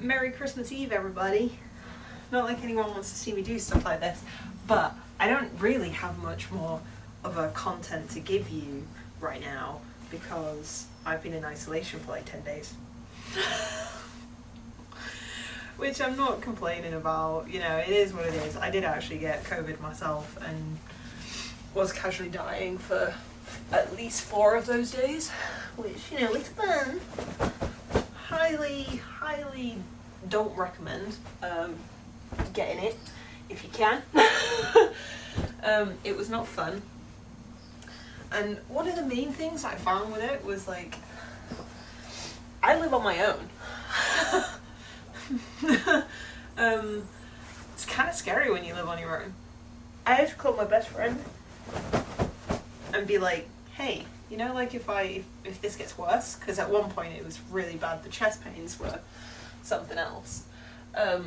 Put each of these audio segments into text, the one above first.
Merry Christmas Eve, everybody. Not like anyone wants to see me do stuff like this, but I don't really have much more of a content to give you right now because I've been in isolation for like 10 days. Which I'm not complaining about, you know, it is what it is. I did actually get COVID myself and was casually dying for at least 4 of those days, which, you know, it's fun. Highly don't recommend getting it if you can. It was not fun. And one of the main things I found with it was like, I live on my own. It's kind of scary when you live on your own. I had to call my best friend and be like, hey, you know, like if this gets worse, because at one point it was really bad, the chest pains were something else. I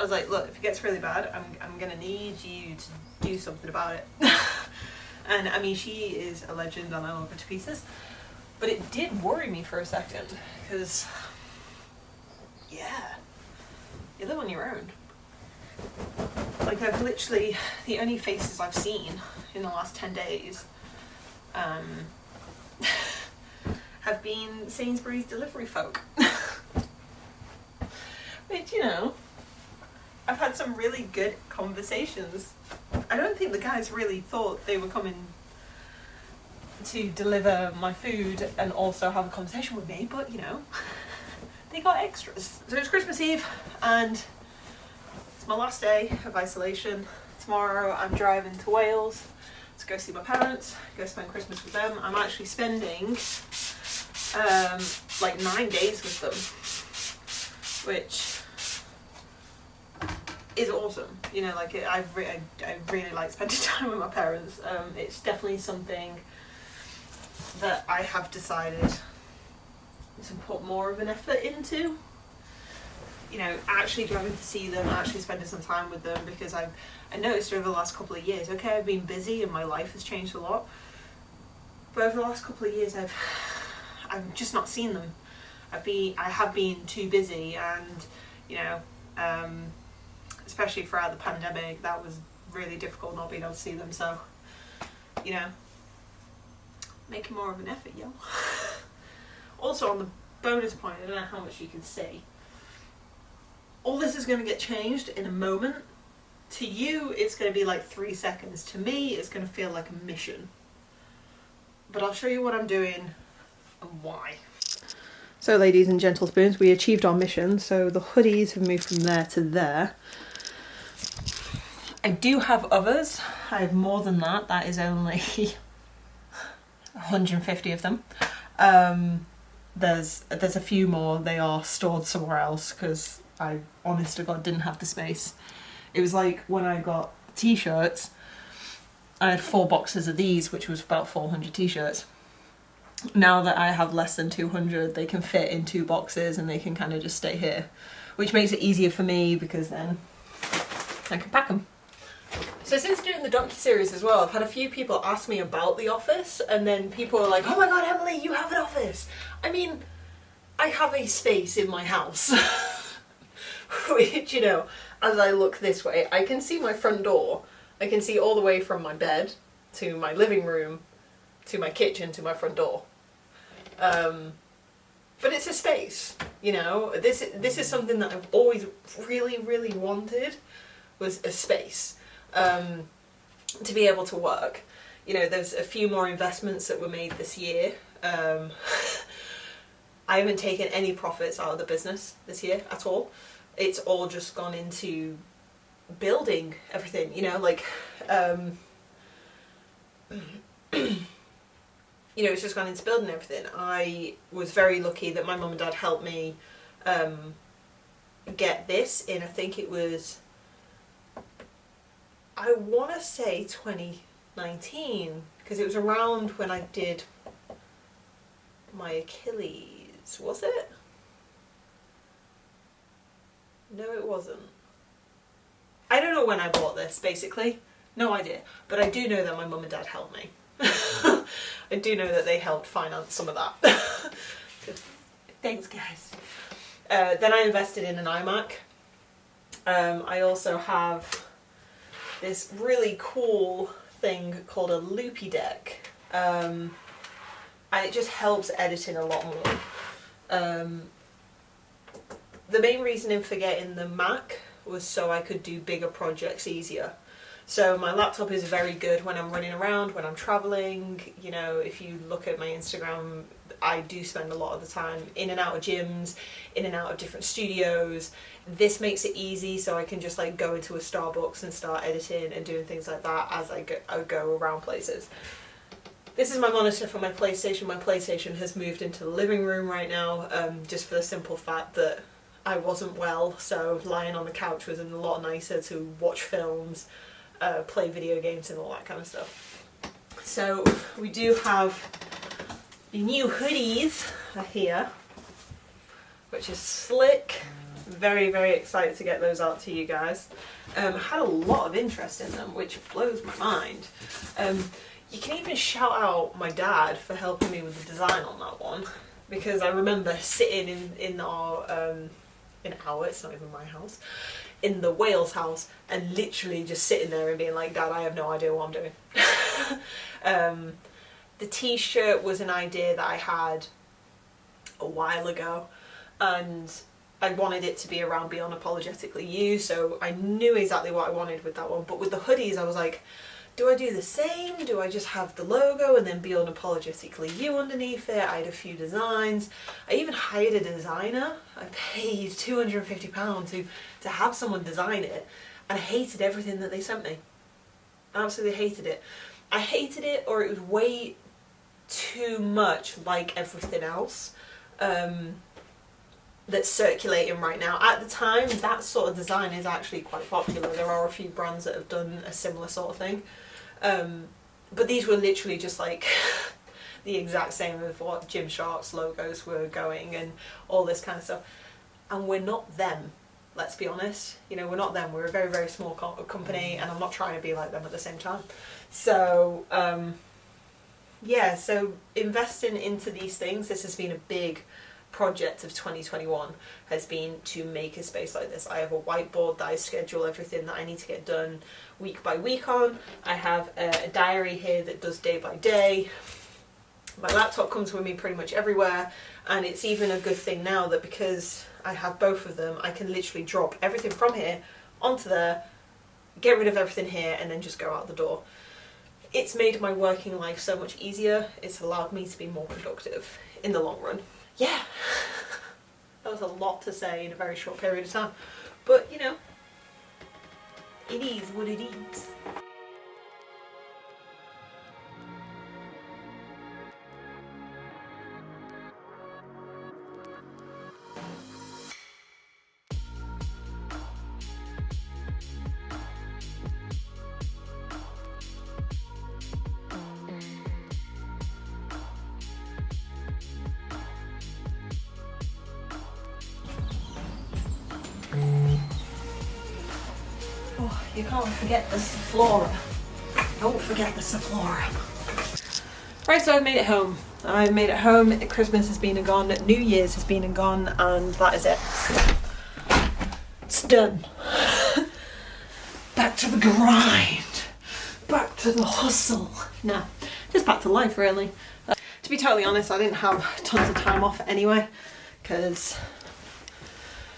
was like, look, if it gets really bad, I'm gonna need you to do something about it. And I mean, she is a legend and I love her to pieces, but it did worry me for a second, because yeah, you live on your own. Like, I've literally, the only faces I've seen in the last 10 days have been Sainsbury's delivery folk. Which, you know, I've had some really good conversations. I don't think the guys really thought they were coming to deliver my food and also have a conversation with me, but, you know, they got extras. So it's Christmas Eve and it's my last day of isolation. Tomorrow I'm driving to Wales to go see my parents, go spend Christmas with them. I'm actually spending like 9 days with them, which is awesome. You know, like I really like spending time with my parents. It's definitely something that I have decided to put more of an effort into. You know, actually driving to see them, actually spending some time with them, because I noticed over the last couple of years, okay, I've been busy and my life has changed a lot, but over the last couple of years I've just not seen them. I have been too busy, and you know, especially throughout the pandemic, that was really difficult not being able to see them. So, you know, making more of an effort, yo. Also, on the bonus point, I don't know how much you can see. All this is going to get changed in a moment. To you, it's going to be like 3 seconds. To me, it's going to feel like a mission. But I'll show you what I'm doing and why. So, ladies and gentle spoons, we achieved our mission. So the hoodies have moved from there to there. I do have others. I have more than that. That is only 150 of them. There's a few more. They are stored somewhere else because I, honest to God, didn't have the space. It was like when I got t-shirts, I had 4 boxes of these, which was about 400 t-shirts. Now that I have less than 200, they can fit in 2 boxes and they can kind of just stay here, which makes it easier for me because then I can pack them. So since doing the docu-series as well, I've had a few people ask me about the office, and then people are like, oh my god, Emily, you have an office! I mean, I have a space in my house. Which, you know, as I look this way, I can see my front door. I can see all the way from my bed to my living room to my kitchen to my front door. But it's a space, you know. This is something that I've always really wanted, was a space to be able to work. You know, there's a few more investments that were made this year. I haven't taken any profits out of the business this year at all. It's all just gone into building everything, you know, like, you know, it's just gone into building everything. I was very lucky that my mum and dad helped me get this in, I think it was, I want to say 2019, because it was around when I did my Achilles, was it? No, it wasn't. I don't know when I bought this, basically. No idea. But I do know that my mum and dad helped me. I do know that they helped finance some of that. Thanks, guys. Then I invested in an iMac. I also have this really cool thing called a Loopy Deck, and it just helps editing a lot more. The main reasoning for getting the Mac was so I could do bigger projects easier. So my laptop is very good when I'm running around, when I'm traveling. You know, if you look at my Instagram, I do spend a lot of the time in and out of gyms, in and out of different studios. This makes it easy, so I can just like go into a Starbucks and start editing and doing things like that as I go around places. This is my monitor for my PlayStation. My PlayStation has moved into the living room right now, just for the simple fact that I wasn't well, so lying on the couch was a lot nicer to watch films, play video games and all that kind of stuff. So we do have the new hoodies are here, which is slick. Very, very excited to get those out to you guys. Had a lot of interest in them, which blows my mind. You can even shout out my dad for helping me with the design on that one, because I remember sitting in our it's not even my house, in the Wales house, and literally just sitting there and being like, Dad, I have no idea what I'm doing. The t-shirt was an idea that I had a while ago, and I wanted it to be around Be Unapologetically You, so I knew exactly what I wanted with that one. But with the hoodies, I was like, do I do the same? Do I just have the logo and then Be Unapologetically You underneath it? I had a few designs. I even hired a designer. I paid £250 to have someone design it, and I hated everything that they sent me. I absolutely hated it. I hated it, or it was way too much like everything else that's circulating right now. At the time, that sort of design is actually quite popular. There are a few brands that have done a similar sort of thing. But these were literally just like the exact same of what Gymshark's logos were going and all this kind of stuff. And we're not them, let's be honest. You know, we're not them. We're a very, very small company, and I'm not trying to be like them at the same time. So, yeah, so investing into these things, this has been a big project of 2021, has been to make a space like this. I have a whiteboard that I schedule everything that I need to get done week by week on. I have a diary here that does day by day. My laptop comes with me pretty much everywhere, and it's even a good thing now that because I have both of them, I can literally drop everything from here onto there, get rid of everything here, and then just go out the door. It's made my working life so much easier. It's allowed me to be more productive in the long run. Yeah, that was a lot to say in a very short period of time, but you know, it is what it is. Oh, you can't forget the Sephora. Don't forget the Sephora. Right, so I've made it home. I've made it home. Christmas has been and gone. New Year's has been and gone, and that is it. It's done. Back to the grind. Back to the hustle. No, just back to life, really. To be totally honest, I didn't have tons of time off anyway, because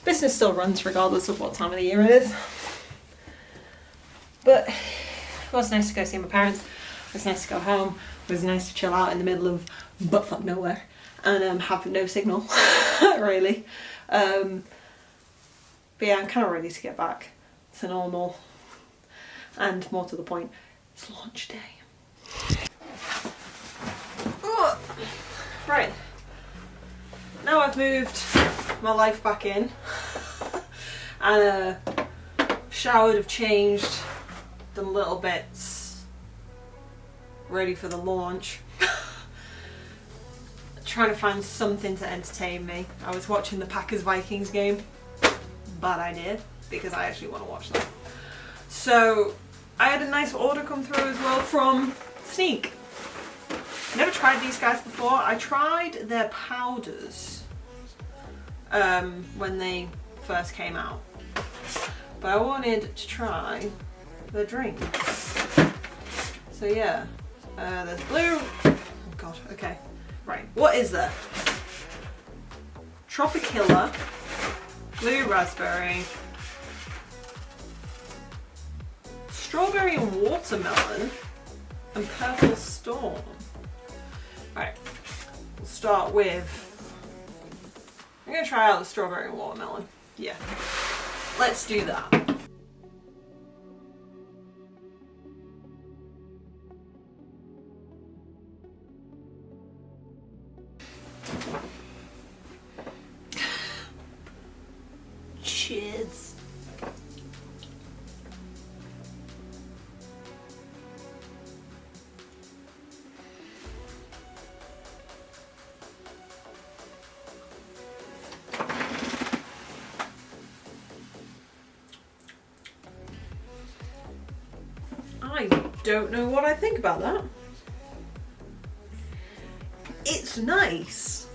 business still runs regardless of what time of the year it is. But it was nice to go see my parents. It was nice to go home. It was nice to chill out in the middle of buttfuck nowhere and have no signal, really. But yeah, I'm kind of ready to get back to normal. And more to the point, it's launch day. Right. Now I've moved my life back in and showered, have changed, done little bits, ready for the launch. Trying to find something to entertain me. I was watching the Packers-Vikings game. Bad idea, because I actually want to watch that. So I had a nice order come through as well from Sneak. Never tried these guys before. I tried their powders when they first came out. But I wanted to try the drinks. So yeah, there's blue. Oh god, okay. Right, what is there? Tropicilla, blue raspberry, strawberry and watermelon, and purple storm. Right, we'll start with, I'm gonna try out the strawberry and watermelon. Yeah, let's do that. Cheers. I don't know what I think about that. It's nice,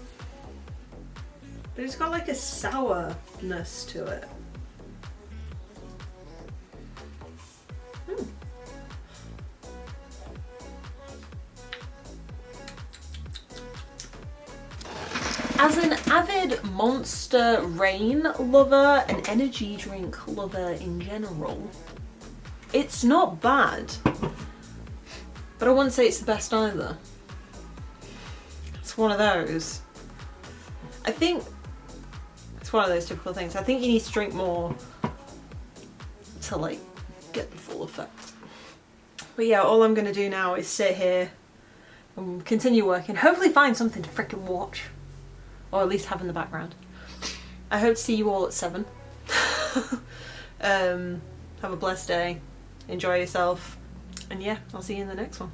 but it's got like a sourness to it. As an avid Monster Rain lover and energy drink lover in general, it's not bad, but I wouldn't say it's the best either. It's one of those. I think it's one of those typical things. I think you need to drink more to like get the full effect. But yeah, all I'm gonna do now is sit here and continue working, hopefully find something to freaking watch. Or at least have in the background. I hope to see you all at 7. Have a blessed day. Enjoy yourself. And yeah, I'll see you in the next one.